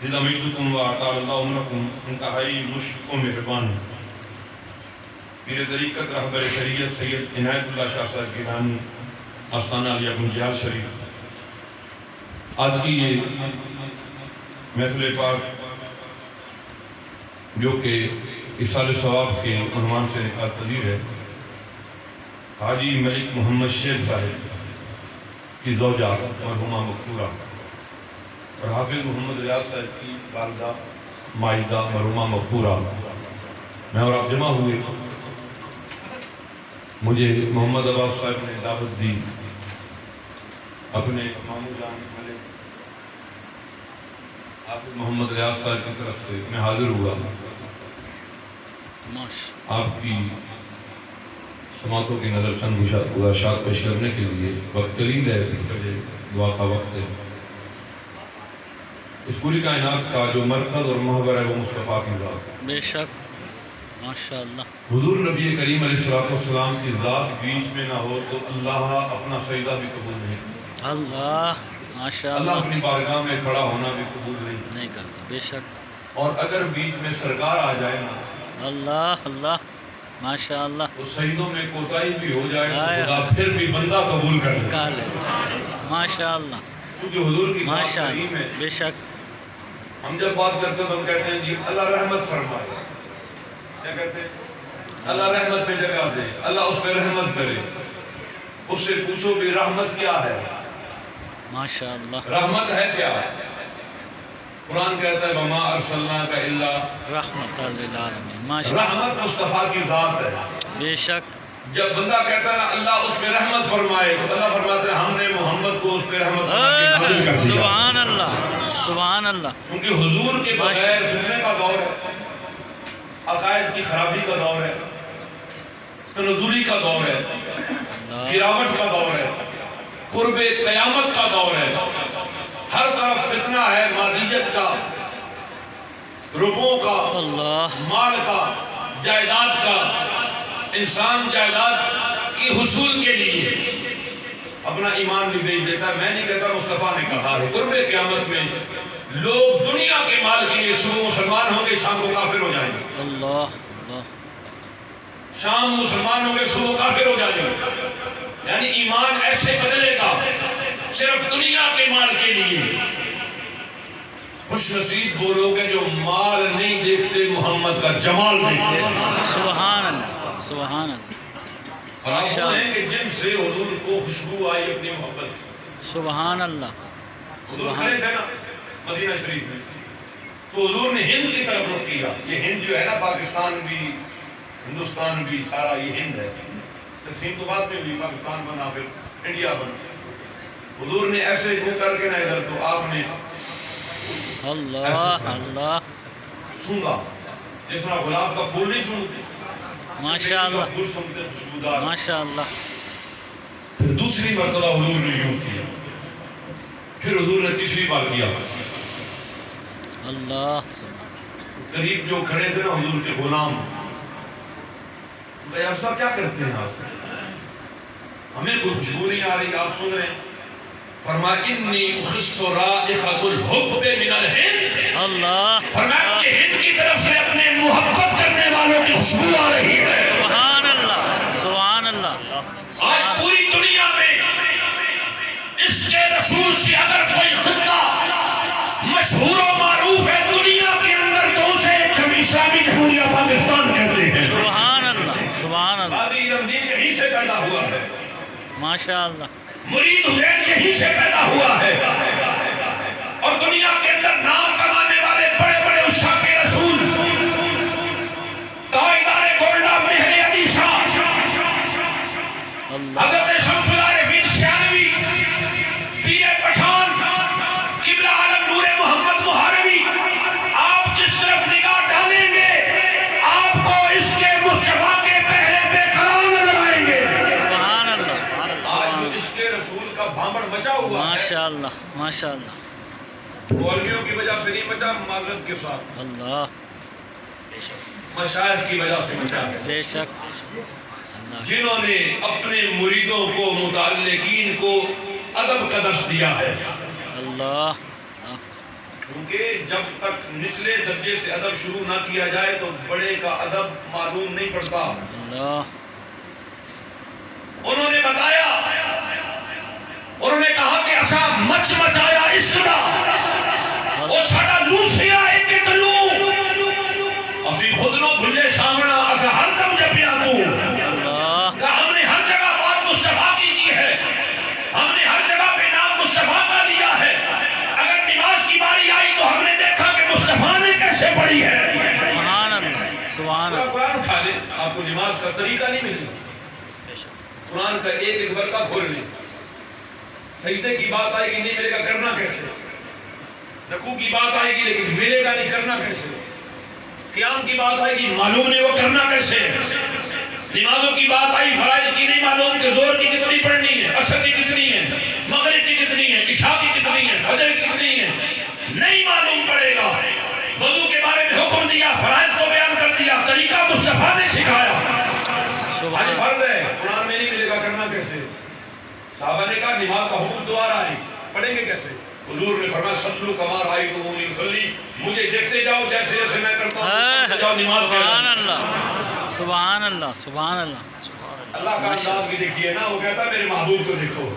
دل امیدکم و اعطال اللہ عمرکم، انتہائی مشک و مہربان پیر طریقت رہبر شریعت سید عنایت اللہ شاہ صاحب گیلانی آستانہ علیہ گنجیال شریف، آج کی یہ محفل پاک جو کہ اصال ثواب کے عنوان سے نکات پذیر ہے، حاجی ملک محمد شیر صاحب کی زوجہ مرحومہ مغفورہ اور حافظ محمد ریاض صاحب کی والدہ مائدہ مرحومہ مغفورہ، میں اور آپ جمع ہوئے، مجھے محمد عباس صاحب نے دعوت دی، اپنے مامو جان ملک حافظ محمد ریاض صاحب کی طرف سے میں حاضر ہوا آپ کی سماعتوں کی نظر چند گزارشات پیش کرنے کے لیے۔ وقت قلیل ہے، اس وجہ دعا کا وقت ہے۔ اس پوری کائنات کا جو مرکز اور محور ہے وہ مصطفیٰ کی ذات، بے شک، ماشاءاللہ۔ حضور نبی کریم علیہ السلام کی ذات بیچ میں نہ ہو تو اللہ اپنا سجدہ بھی قبول نہیں کرتا، اللہ ماشاءاللہ، اللہ اپنی بارگاہ میں کھڑا ہونا بھی قبول نہیں کرتا، بے شک۔ اور اگر بیچ میں سرکار آ جائے نا، اللہ اللہ ماشاءاللہ، تو سجدوں میں کوتاہی بھی ہو جائے تو خدا پھر بھی بندہ قبول کر لے، ماشاءاللہ، کیونکہ حضور کی ذات ماشاءاللہ، کریم ہے۔ بے شک۔ ہم جب بات کرتے ہیں تو ہم کہتے ہیں جی اللہ رحمت فرمائے، کیا کہتے ہیں؟ اللہ رحمت پہ جگہ دے، اللہ اس پہ رحمت کرے۔ اس سے پوچھو کہ رحمت کیا ہے، ماشاءاللہ، رحمت ہے کیا؟ قرآن کہتا ہے وَمَا أَرْسَلْنَاكَ إِلَّا رحمت للعالمین، ماشاءاللہ، رحمت مصطفیٰ کی ذات ہے۔ بے شک، جب بندہ کہتا ہے نا اللہ اس پہ رحمت فرمائے تو اللہ فرماتا ہے ہم نے محمد کو اس پہ رحمت نازل کر دیا، سبحان اللہ، سبحان اللہ، کیونکہ حضور کے بغیر فتنے کا دور ہے، عقائد کی خرابی کا دور ہے، تنزلی کا دور ہے، گراوٹ کا دور ہے، قرب قیامت کا دور ہے، ہر طرف فتنہ ہے، مادیت کا، روپوں کا، اللہ، مال کا، جائیداد کا۔ انسان جائیداد کی حصول کے لیے اپنا ایمان بھی بیچ دیتا ہے۔ میں نہیں کہتا، مصطفیٰ نے کہا ہے قرب قیامت میں لوگ دنیا کے مال کے لیے صبح مسلمان ہوں گے، شام کو کافر ہو جائیں گے، اللہ اللہ، شام مسلمان ہوں گے، صبح کافر ہو جائیں گے، یعنی ایمان ایسے بدلے گا صرف دنیا کے مال کے لیے۔ خوش نصیب وہ لوگ ہیں جو مال نہیں دیکھتے، محمد کا جمال دیکھتے ہیں۔ سبحان اللہ، سبحان اللہ، اور آپ وہ ہیں کہ جن سے حضور کو خوشبو آئی اپنی محبت کی۔ سبحان اللہ، حضور کھڑے تھے نا مدینہ شریف میں، تو حضور نے ہند کی طرف رخ کیا۔ یہ ہند جو ہے نا، پاکستان بھی ہندوستان بھی سارا یہ ہند ہے، تقسیم تو بعد میں ہوئی، پاکستان بنا پھر انڈیا بنا۔ حضور نے ایسے منہ کر کے نا ادھر، تو آپ نے اللہ اللہ، سونگا جس طرح گلاب کا پھول نہیں سونگتے، ماشاءاللہ، پھول سونگتے خوشبودار۔ ماشاءاللہ، پھر دوسری مرتبہ حضور نے یوں کیا، پھر حضور نے تیسری بار کیا۔ اللہ، قریب جو کھڑے تھے نا حضور کے غلام، یا رسول اللہ کیا کرتے ہیں آپ؟ ہمیں کوئی خوشبو نہیں آ رہی، آپ سن رہے ہیں؟ فرمایا انی اخص رائحۃ الحب من الہند، اللہ، فرمایا مجھے ہند کی طرف سے اپنے محبت کرنے والوں کی خوشبو آ رہی ہے۔ سبحان اللہ، سبحان اللہ، آج پوری دنیا میں اس کے رسول سے اگر کوئی خطہ مشہور و معروف ہے دنیا کے اندر تو اسے اسلامی جمہوریہ پاکستان کہتے ہیں۔ سبحان اللہ، سبحان اللہ، قاضی رمضان یہیں سے پیدا ہوا ہے، ماشاءاللہ، مرید حسین یہیں سے پیدا ہوا ہے، اور دنیا کے اندر نام کمانے والے بڑے بڑے عشاق رسول، تاجدار گولڈا مہر علی شاہ، اللہ، حضرت شمس العارفین سیالوی، پیر پٹھان، قبلہ عالم نور محمد محاربی، آپ جس طرف نگاہ ڈالیں گے آپ کو اس کے مصطفیٰ کے پہرے بے قرار نظر آئیں گے۔ سبحان اللہ، آج جو اس کے رسول کا بھامڑ مچا ہوا ہے، ماشاءاللہ، ماشاءاللہ، مولویوں کی وجہ سے نہیں مچا، معذرت کے ساتھ اللہ، مشائخ کی وجہ سے مچا ہے، بے شک، اللہ، جنہوں نے اپنے مریدوں کو، متعلقین کو ادب کا درس دیا ہے۔ اللہ، کیونکہ جب تک نچلے درجے سے ادب شروع نہ کیا جائے تو بڑے کا ادب معلوم نہیں پڑتا. اللہ انہوں نے بتایا، انہوں نے کہا کہ اچھا مچ مچایا عشق دا او ساڈا لوسیا ایک ایک لو اسی خود نو بھلے سامنا اسا ہر دم جپیا تو کہ ہم نے ہر جگہ بات مصطفیٰ کی ہے، ہم نے ہر جگہ پہ نام مصطفیٰ کا لیا ہے. اگر نماز کی باری آئی تو ہم نے دیکھا کہ مصطفیٰ نے کیسے پڑھی ہے. سبحان اللہ سبحان اللہ. قرآن اٹھا لیں، آپ کو نماز کا طریقہ نہیں ملے گا. قرآن کا ایک ایک ورقہ کھول لیں. سجدے کی بات آئے گی نہیں ملے گا، کرنا کیسے؟ رکوع کی بات آئے گی لیکن ملے گا نہیں، کرنا کیسے؟ قیام کی بات آئے گی معلوم نہیں، وہ کرنا کیسے؟ نمازوں کی بات آئی فرائض کی نہیں معلوم کہ زور کی کتنی پڑھنی ہے، عصر کی کتنی ہے، مغرب کی کتنی ہے، عشاء کی کتنی ہے، فجر کی کتنی ہے، نہیں معلوم پڑے گا. وضو کے بارے میں حکم دیا، فرائض کو بیان کر دیا، طریقہ مصطفیٰ نے سکھایا. آج فرض ہے، قرآن میں نہیں ملے گا، کرنا کیسے؟ صحابہ نے کہا نماز کا حکم دوبارہ آئی، پڑھیں گے کیسے؟ حضور نے فرمایا صلو کما رأیتمونی اصلی، مجھے دیکھتے جاؤ جیسے جیسے میں کرتا ہوں، دیکھتے جاؤ نماز کا. سبحان اللہ سبحان اللہ سبحان اللہ. اللہ کا انداز بھی دیکھیے نا، وہ کہتا ہے میرے محبوب کو دیکھو،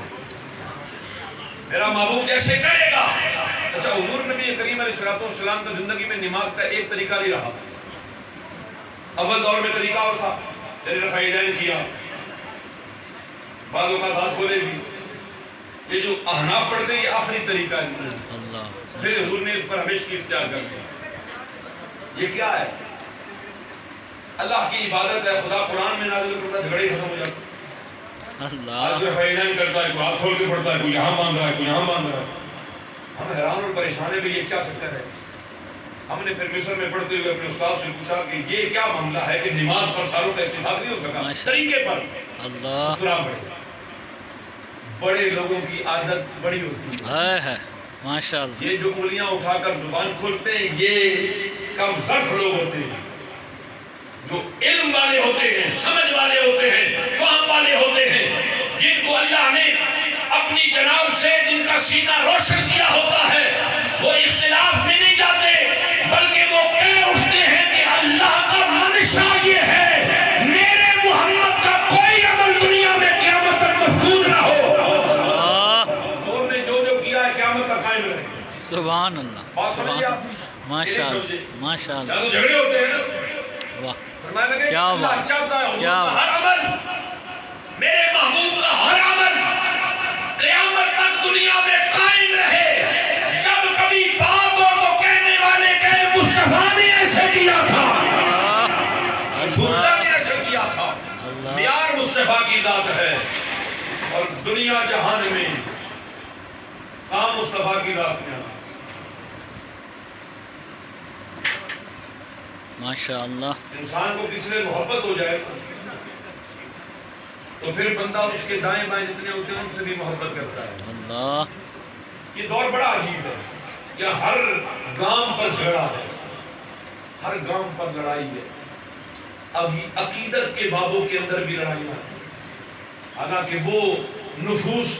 میرا محبوب جیسے کرے گا. اچھا حضور نبی کریم علیہ السلام کا زندگی میں نماز کا ایک طریقہ نہیں رہا. اول دور میں طریقہ اور تھا، رفع یدین کیا، بعض اوقات ہاتھ کھولے بھی. یہ جو احناف پڑھتے ہیں یہ آخری طریقہ ہے. اللہ پھر حضور نے اس پر ہمیشگی اختیار کر دیا. یہ کیا ہے؟ اللہ کی عبادت ہے. خدا قرآن میں نازل کرتا ہے، جھگڑے ختم ہو جاتے. اللہ آج رفع یدین کرتا ہے، کوئی ہاتھ کھول کے پڑھتا ہے، کوئی یہاں باندھ رہا ہے، کوئی یہاں باندھ رہا ہے. ہم حیران اور پریشان ہیں کہ یہ کیا چکر ہے. ہم نے پھر مصر میں پڑھتے ہوئے اپنے استاد سے پوچھا کہ یہ کیا معاملہ ہے کہ نماز پر ساروں کا اتفاق نہیں ہو سکا طریقے پر. اللہ مسکرا پڑے. بڑے لوگوں کی عادت بڑی ہوتی ہے ماشاء اللہ. یہ جو انگلیاں اٹھا کر زبان کھولتے ہیں یہ کم ظرف لوگ ہوتے ہیں. جو علم والے ہوتے ہیں، سمجھ والے ہوتے ہیں، فہم والے ہوتے ہیں، جن کو اللہ نے اپنی جناب سے جن کا سینہ روشن کیا ہوتا ہے، وہ اختلاف میں نہیں جاتے بلکہ وہ کہہ اٹھتے ہیں کہ اللہ کا منشا یہ ہے میرے محمد کا کوئی عمل دنیا میں قیامت تک محفوظ نہ ہو. حضور نے جو جو کیا ہے قیامت تک قائم رہے. سبحان اللہ بات سمجھیے آپ؟ ماشاء اللہ ماشاء اللہ. تو جھگڑے ہوتے ہیں نا. واہ فرمایا لگے کیا اللہ بات، چاہتا ہے حضور کیا کا ہر عمل، میرے محبوب کا ہر عمل قیامت تک دنیا میں قائم رہے. جب کبھی بات ہو تو کہنے والے کہے مصطفیٰ نے ایسے کیا تھا، رسول اللہ نے ایسے کیا تھا. معیار مصطفیٰ کی ذات ہے اور دنیا جہان میں کام مصطفیٰ کی ذات میں. ماشاء اللہ. انسان کو کسی سے محبت ہو جائے تو پھر بندہ اس کے دائیں بائیں جتنے ہوتے ہیں ان سے بھی محبت کرتا ہے. اللہ یہ دور بڑا عجیب ہے. یہ ہر گام پر جھگڑا ہے، ہر گام پر لڑائی ہے. اب عقیدت کے بابوں کے اندر بھی لڑائیاں ہیں. حالانکہ وہ نفوس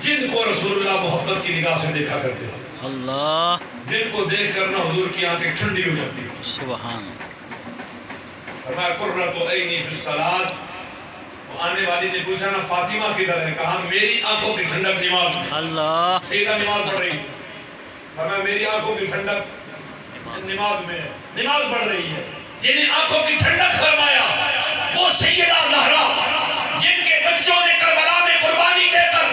جن کو رسول اللہ محبت کی نگاہ سے دیکھا کرتے تھے، اللہ جن کو دیکھ کر نہ حضور کی آنکھیں ٹھنڈی ہو جاتی تھی. سبحان. فرمایا قرۃ عینی فی الصلاۃ. آنے والی نے پوچھا نا فاطمہ کدھر ہے؟ کہا میری آنکھوں کی ٹھنڈک نماز میں. اللہ سیدہ نماز پڑھ رہی تھی. فرمایا میری آنکھوں کی ٹھنڈک نماز میں ہے، نماز پڑھ رہی ہے. جنہیں آنکھوں کی ٹھنڈک فرمایا وہ سیدہ زہرا جن کے بچوں نے کربلا میں قربانی دے کر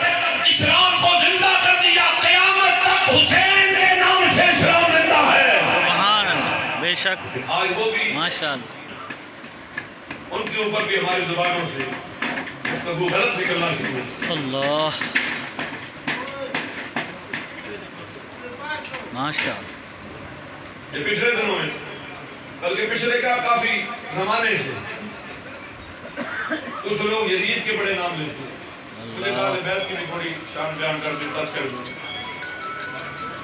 اسلام کو زندہ کر دیا. قیامت تک حسین کے نام سے اسلام زندہ ہے. سبحان اللہ. بے شک آج وہ بھی ماشاء اللہ. ان کے اوپر بھی ہماری زبانوں سے گفتگو غلط نکلنا شروع ہو. اللہ ماشاء اللہ. یہ پچھلے دنوں میں بلکہ پچھلے کا کافی زمانے سے کچھ لوگ یزید کے بڑے نام لیتے ہیں. سلیمان بیت کی بھی تھوڑی شان بیان کر دیتا کر دوں.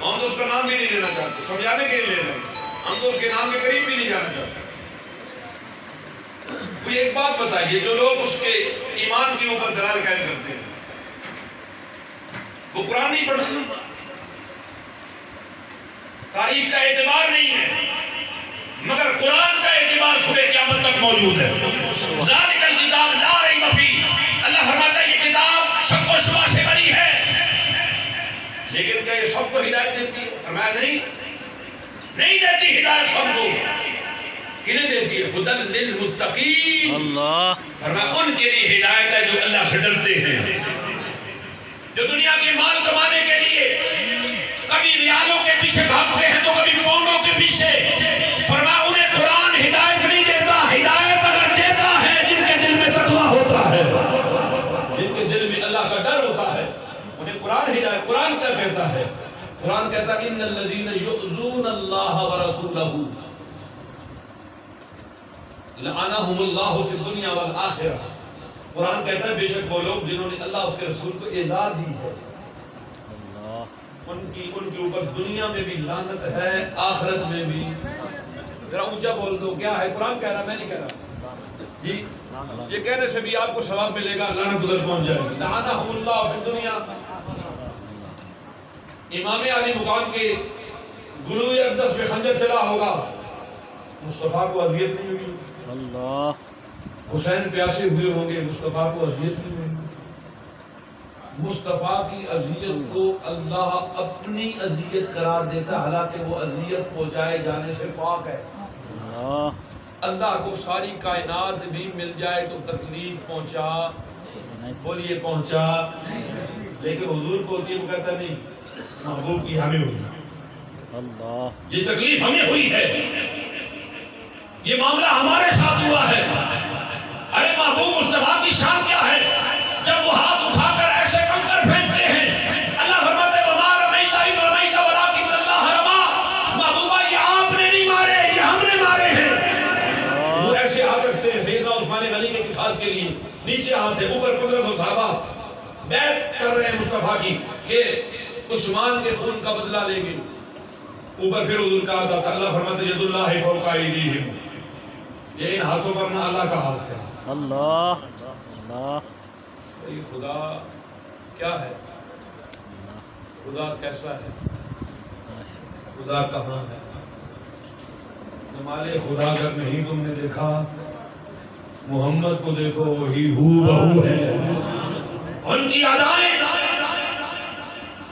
ہم تو اس کا نام بھی نہیں لینا چاہتے، سمجھانے کے لیے لے رہے ہیں. ہم تو اس کے نام کے قریب بھی نہیں جانا چاہتے. کوئی ایک بات بتائیے، جو لوگ اس کے ایمان کے اوپر دلال قائم کرتے ہیں وہ قرآن نہیں پڑھتے، تاریخ کا اعتبار نہیں ہے، مگر قرآن کا اعتبار صبح قیامت تک موجود ہے۔ ذالک الکتاب لا ریب فیہ، اللہ فرماتا ہے یہ کتاب شک و شبہ سے بری ہے۔ لیکن کیا یہ سب کو ہدایت دیتی ہے؟ فرمایا نہیں دیتی ہدایت سب کو۔ کنہیں دیتی ہے؟ ھدی للمتقین، اللہ فرمایا ان کے لیے ہدایت ہے جو اللہ سے ڈرتے ہیں، جو دنیا کے مال کمانے کے لیے کبھی ریالوں کے پیچھے بھاگتے ہیں تو کبھی پاؤنڈوں کے پیچھے۔ فرمایا انہیں قرآن ہدایت نہیں دیتا، ہدایت اگر دیتا ہے جن کے دل میں تقویٰ ہوتا ہے، جن کے دل میں اللہ کا ڈر ہوتا ہے، انہیں قرآن ہدایت۔ قرآن کیا کہتا ہے؟ قرآن کہتا ہے ان الذین یؤذون اللہ ورسولہ لعنہم اللہ فی الدنیا والآخرہ۔ قرآن کہتا ہے بے شک وہ لوگ جنہوں نے اللہ اس کے رسول کو ایذا دی ہے، ان کے اوپر دنیا میں بھی لعنت ہے، آخرت میں بھی۔ ذرا اونچا بول دو، کیا ہے؟ قرآن کہہ رہا، میں نہیں کہہ رہا جی۔ یہ کہنے سے بھی آپ کو ثواب ملے گا، لعنت ادھر پہنچ جائے گی۔ لعنہم اللہ فی الدنیا۔ امام علی مقام کے گلوئے اقدس میں خنجر چلا ہوگا، مصطفیٰ کو اذیت نہیں ہوئی۔ اللہ حسین پیاسے ہوئے ہوں گے، مصطفیٰ کو اذیت نہیں ہوئی۔ مصطفیٰ کی اذیت کو اللہ اپنی اذیت قرار دیتا، حالانکہ وہ اذیت پہنچائے جانے سے پاک ہے۔ اللہ کو ساری کائنات بھی مل جائے تو تکلیف پہنچا، بولیے پہنچا، لیکن حضور کو ہوتی ہے، وہ کہتا نہیں محبوب کی ہمیں ہوئی، اللہ یہ تکلیف ہمیں ہوئی ہے، یہ معاملہ ہمارے ساتھ ہوا ہے۔ ارے محبوب مصطفیٰ کی شان کیا ہے؟ جب وہ ہاتھ اٹھا کر ایسے کنکر پھینکتے ہیں، اللہ فرماتے ہیں وَمَا رَمَيْتَ إِذْ رَمَيْتَ وَلَٰكِنَّ اللَّهَ رَمَىٰ۔ محبوبہ یہ آپ نے نہیں مارے، یہ ہم نے مارے ہیں۔ وہ ایسے ہاتھ رکھتے ہیں سیدنا عثمان غنی کے قصاص کے لیے، نیچے ہاتھ ہے، اوپر 1500 صحابہ بیعت کر رہے ہیں مصطفیٰ کی کہ عثمان کے خون کا بدلہ لیں گے۔ اوپر پھر حضور کا آتا تھا، اللہ فرماتے ہیں یَدُ اللَّهِ فَوْقَ أَيْدِيهِمْ، یہ ان ہاتھوں پر نہ اللہ کا ہاتھ ہے۔ اللہ اللہ خدا کیا ہے؟ خدا کیسا ہے؟ خدا کہاں ہے؟ جمال خدا اگر نہیں تم نے دیکھا، محمد کو دیکھو، وہی ہو بہو ہے۔ ان کی ادائیں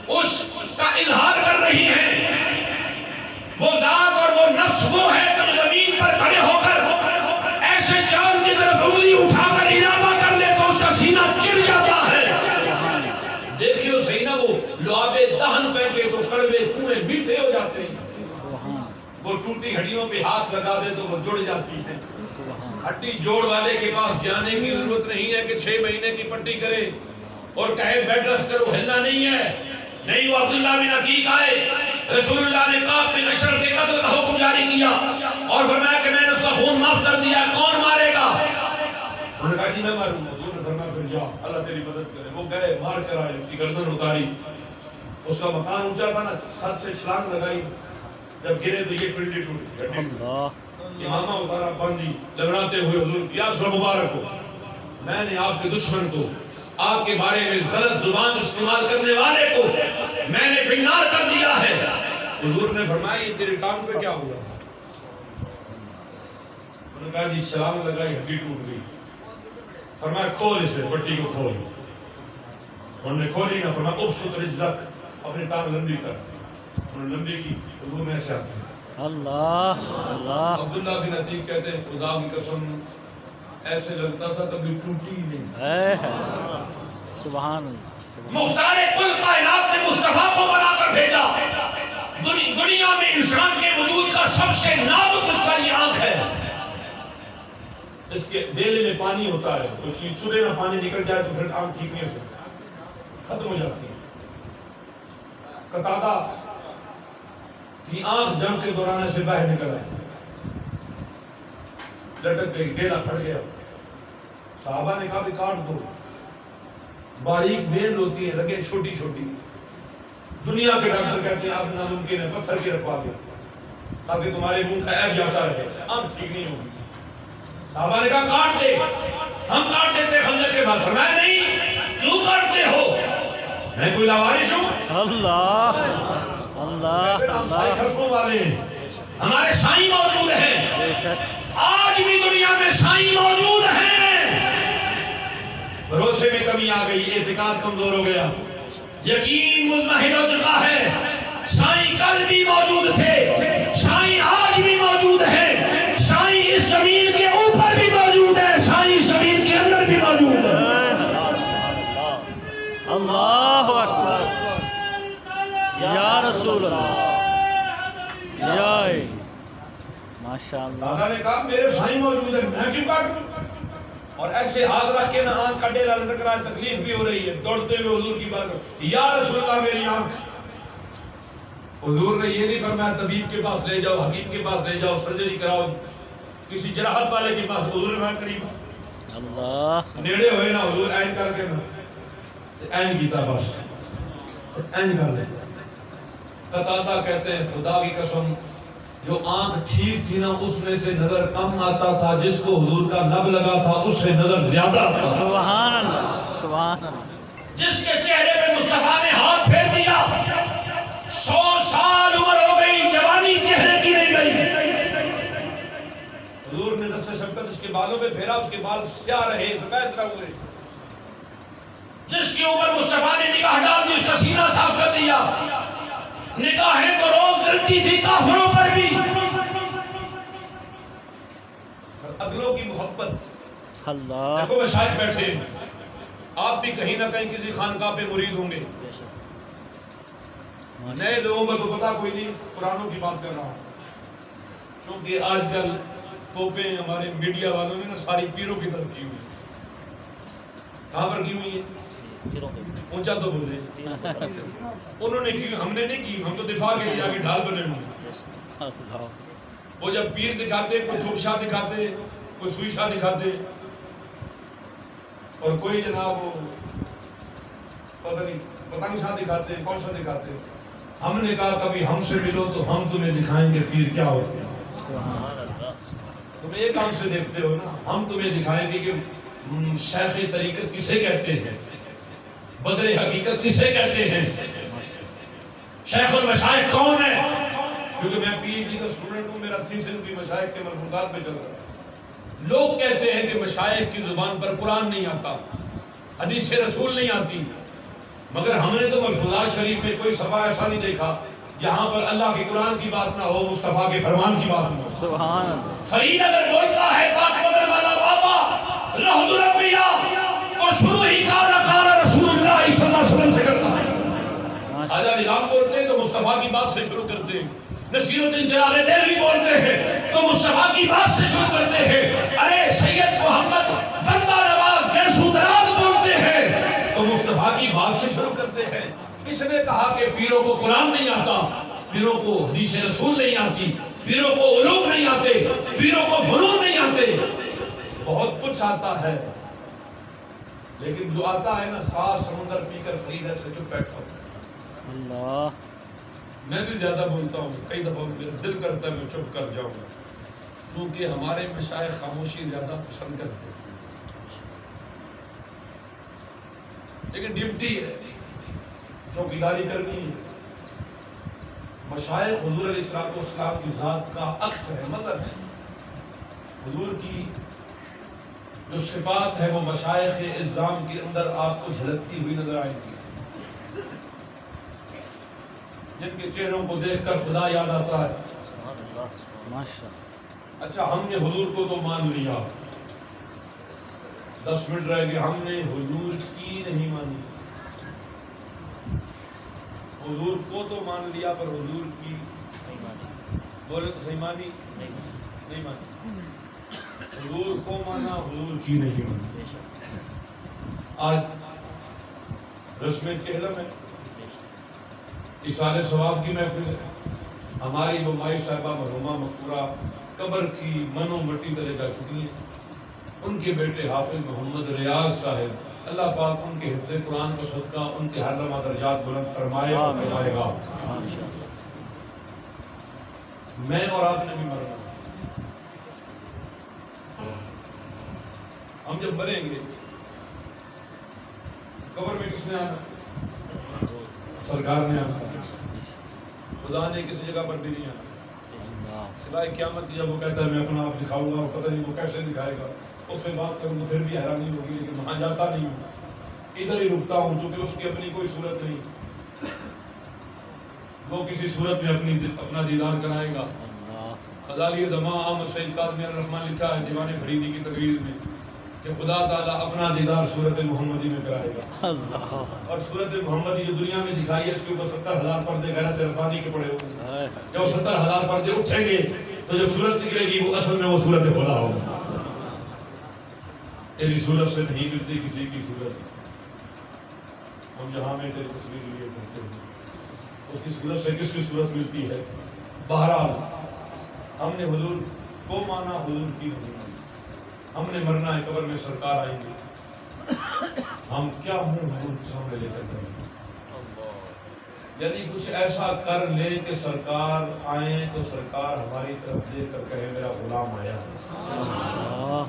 اس کا اظہار کر رہی ہیں۔ وہ ذات اور وہ نفس وہ ہے جو زمین پر کھڑے ہو کر ایسے چاند کی طرف انگلی اٹھا کر ارادہ کر لے تو اس کا سینہ چڑ جاتا ہے۔ دیکھیو صحیح نا، وہ لعابے دہن پہنتے تو کڑوے کنویں میٹھے ہو جاتے ہیں، وہ ٹوٹی ہڈیوں پہ ہاتھ لگا دے تو وہ جڑ جاتی ہیں۔ ہڈی جوڑ والے کے پاس جانے کی ضرورت نہیں ہے کہ 6 مہینے کی پٹی کرے اور کہے بیڈ ریسٹ کرو، ہلنا نہیں ہے۔ نہیں، وہ عبداللہ بن عتیق آئے، رسول اللہ نے کعب بن اشرف کے قتل کا حکم جاری کیا اور فرمایا کہ میں نے اس کا خون معاف کر دیا، کون مارے گا؟ انہوں نے کہا جی میں ماروں گا۔ حضور نے فرمایا پھر جا، اللہ تیری مدد کرے۔ وہ گئے، مار کر آئے، اس کی گردن اتاری، اس کا مکان اونچا تھا نا، سر سے چھلانگ لگائی، جب گرے تو یہ پنڈلی ٹوٹ گئی، امامہ اتارا، باندھی، لبڑاتے ہوئے حضور یا رسول مبارک ہو، میں نے آپ کے دشمن کو، آپ کے بارے میں غلط زبان استعمال کرنے والے کو میں نے فنار کر دیا ہے۔ حضور نے فرمایا یہ تیرے ٹانگ پہ کیا ہوا؟ انہوں نے کہا جی چھلانگ لگائی، ہڈی ٹوٹ گئی۔ فرمایا کھول اسے، پٹی کو کھول۔ انہوں نے کھولی نہ، فرمایا ابسط رجلک، اپنی ٹانگ لمبی کر۔ انہوں نے لمبی کی، حضور نے ایسے آتے ہیں۔ اللہ اللہ عبداللہ بن عتیق کہتے ہیں خدا کی قسم ایسے لگتا تھا کبھی ٹوٹی ہی نہیں۔ سبحان اللہ، مختار کل کائنات نے مصطفیٰ کو بنا کر بھیجا۔ دنیا میں انسان کے وجود کا سب سے نازک حصہ یہ آنکھ ہے۔ اس کے بیلے میں پانی ہوتا ہے، کوئی چیز چلے نہ پانی نکل جائے تو پھر آنکھ ٹھیک نہیں ہو سکتی، ختم ہو جاتی ہے۔ قتادہ کی آنکھ جنگ کے دوران ایسے باہر نکل آئی، لٹک گئی، ڈیلا پھٹ گیا۔ صحابہ نے کہا بھی کاٹ دو، باریک وینڈ ہوتی ہے، لگے چھوٹی چھوٹی۔ دنیا کے ڈاکٹر کہتے ہیں آپ ناممکن ہے، پتھر کے رکھوا دو تاکہ تمہارے منہ کا عیب جاتا رہے، آنکھ ٹھیک نہیں ہوگی۔ صحابہ نے کہا کاٹ دے، ہم کاٹ دیتے خنجر کے ساتھ۔ فرمایا نہیں، کیوں کاٹتے ہو؟ میں کوئی لاوارث ہوں؟ اللہ اللہ ہم سائیں اللہ خرفوں والے ہیں، ہمارے سائیں موجود ہیں، بے شک آج بھی دنیا میں سائیں موجود ہیں۔ بھروسے میں کمی آ گئی، اعتقاد کمزور ہو گیا، یقین مضمحل ہو چکا ہے۔ سائیں کل بھی موجود تھے، سائیں آج بھی موجود ہے، سائیں اس زمین کے اوپر بھی موجود ہے، سائیں زمین کے اندر بھی موجود ہے۔ اللہ اکبر یا رسول اللہ یا ماشاء اللہ دادا نے کہا میرے سائیں موجود ہے، میں کیوں کاٹوں؟ اور ایسے ہاتھ رکھ کے نہ آنکھ کا ڈیلا لٹک رہا ہے، تکلیف بھی ہو رہی ہے، دوڑتے ہوئے حضور کی بات، یا رسول اللہ میری آنکھ۔ حضور نے یہ نہیں فرمایا طبیب کے پاس لے جاؤ، حکیم کے پاس لے جاؤ، سرجری کراؤ، کسی جراحت والے کے پاس۔ حضور نے قریب اللہ نیڑے ہوئے نا، حضور این کر کے نا این کیتا، بس این کر لے۔ قتادہ کہتے ہیں خدا کی قسم جو آنکھ ٹھیک تھی نا اس میں سے نظر کم آتا تھا، جس کو حضور کا لب لگا تھا اس سے نظر زیادہ تھا۔ سبحان اللہ سبحان اللہ جس کے چہرے پہ مصطفیٰ نے ہاتھ پھیر دیا، 100 سال عمر ہو گئی، جوانی چہرے کی نہیں گئی۔ حضور نے دست شفقت اس کے بالوں پہ پھیرا، اس کے بال سیاہ رہے، سفید رہ ہوئے۔ جس کی اوپر مصطفیٰ نے نگاہ ڈال دی، اس کا سینہ صاف کر دیا۔ نگاہیں تو روز ڈلتی تھی کافروں پر بھی، اگلوں کی محبت۔ اللہ دیکھو مشائخ بیٹھے ہیں، آپ بھی کہیں نہ کہیں کسی خانقاہ پہ مرید ہوں گے۔ نئے لوگوں کا تو پتہ کوئی نہیں، پرانوں کی بات کر رہا ہوں، کیونکہ آج کل توپیں ہمارے میڈیا والوں نے نا ساری پیروں کی طرف کی ہوئی۔ کہاں پر کی ہوئی ہے؟ اونچا تو بولے، انہوں نے کی، ہم نے نہیں کی، ہم تو دفاع کے لیے آگے ڈھال بنے ہوئے۔ وہ جب پیر دکھاتے، کوئی تھوک شاہ دکھاتے، کوئی سوئی شاہ دکھاتے، اور کوئی جناب وہ پتہ نہیں پتنگ شاہ دکھاتے، کون سا دکھاتے۔ ہم نے کہا کبھی ہم سے ملو تو ہم تمہیں دکھائیں گے پیر کیا ہوتے ہیں۔ تم ایک آنکھ سے دیکھتے ہو نا، ہم تمہیں دکھائیں گے کہ شیخ طریقت کسے کہتے ہیں، بدر حقیقت کسے کہتے ہیں، شیخ المشائخ کون ہے۔ کیونکہ میں پی ایچ ڈی کا اسٹوڈنٹ ہوں، میرا تھیسس بھی مشائخ کے ملفوظات میں چل رہا ہے۔ لوگ کہتے ہیں کہ مشائخ کی زبان پر قرآن نہیں آتا، حدیث رسول نہیں آتی، مگر ہم نے تو ملفوظات شریف میں کوئی صفحہ ایسا نہیں دیکھا جہاں پر اللہ کے قرآن کی بات نہ ہو، مصطفیٰ کے فرمان کی بات نہ ہو۔ سبحان اللہ فرید اگر بولتا ہے پاک مدن والا بابا رحمت الانبیاء تو شروع ہی قال رسول اللہ صلی اللہ علیہ وسلم سے کرتا ہے۔ خواجہ نظام بولتے ہیں تو مصطفیٰ کی بات سے شروع کرتے ہیں، نصیر الدین چراغ دہلوی بولتے ہیں تو مصطفیٰ کی بات سے شروع کرتے ہیں، ارے سید محمد بندہ نواز گیسو دراز بولتے ہیں تو مصطفیٰ کی بات سے شروع کرتے ہیں۔ کس نے کہا کہ پیروں کو قرآن نہیں آتا، پیروں کو حدیث رسول نہیں آتی، پیروں کو علوم نہیں آتے، پیروں کو فنون نہیں آتے؟ بہت کچھ آتا ہے، لیکن جو آتا ہے نا 7 سمندر پی کر فرید ایسے چپ بیٹھا ہوں۔ اللہ میں بھی زیادہ بولتا ہوں، کئی دفعہ میرا دل کرتا ہے میں چپ کر جاؤں، کیونکہ ہمارے مشائخ خاموشی زیادہ پسند کرتے ہیں، لیکن ڈیوٹی ہے، چوکیداری کرنی ہے۔ مشائخ حضور علیہ السلام کی ذات کا عکس ہے، مطلب ہے حضور کی جو صفات ہے وہ مشائخ اعظام کے اندر آپ کو جھلکتی ہوئی نظر آئے گی، جن کے چہروں کو دیکھ کر خدا یاد آتا ہے۔ ماشاء اچھا ہم نے حضور کو تو مان لیا، 10 منٹ رہ گئے، ہم نے حضور کی نہیں مانی۔ حضور کو تو مان لیا پر حضور کی بولے تو صحیح مانی نہیں مانی، حضور کو مانا حضور کی نہیں مانی۔ آج رسم چہلم ہے، اصال ثواب کی محفل ہے، ہماری وہ مائی صاحبہ مرحومہ مغفورہ قبر کی منو مٹی تلے جا چکی ہیں، ان کے بیٹے حافظ محمد ریاض صاحب، اللہ پاک ان کے حفظ قرآن کا صدقہ ان کے ہر لمحہ درجات بلند فرمائے اور فرمائے گا۔ میں اور آپ نے بھی مرنا، ہم جب مریں گے قبر میں کس نے آنا؟ سرکار نے آنا۔ خدا نے کسی جگہ پر بھی نہیں آنا اللہ سوائے قیامت کی، جب وہ کہتا ہے میں اپنا آپ دکھاؤں گا، اور پتہ نہیں وہ کیسے دکھائے گا، اس میں بات کروں تو پھر بھی حیرانی ہوگی، لیکن وہاں جاتا نہیں ہوں، ادھر ہی رکتا ہوں، چونکہ اس کی اپنی کوئی صورت نہیں، وہ کسی صورت میں اپنا دیدار کرائے گا۔ غزالی زمان احمد سید کاظمی الرحمن لکھا ہے دیوان فریدی کی تقریر میں کہ خدا تعالیٰ اپنا دیدار صورت محمدی میں کرائے گا، اللہ اور صورت محمدی جو دنیا میں دکھائی ہے اس کے اوپر 70,000 پردے غیرت ربانی کے پڑے ہوئے ہیں۔ جب 70,000 پردے اٹھیں گے تو جو صورت نکلے گی وہ اصل میں وہ صورت خدا ہوگا۔ تیری صورت سے نہیں ملتی کسی کی صورت، ہم یہاں میں تیری تصویر لیے کرتے ہیں، اس کی صورت سے کس کی صورت ملتی ہے؟ بہرحال ہم نے حضور کو مانا، حضور کی نہیں مانی، ہم نے مرنا ہے، قبر میں سرکار آئیں گے، ہم کیا منہ حضور کے سامنے لے کر کریں گے؟ یعنی کچھ ایسا کر لیں کہ سرکار آئیں تو سرکار ہماری طرف دیکھ کر کہے میرا غلام آیا۔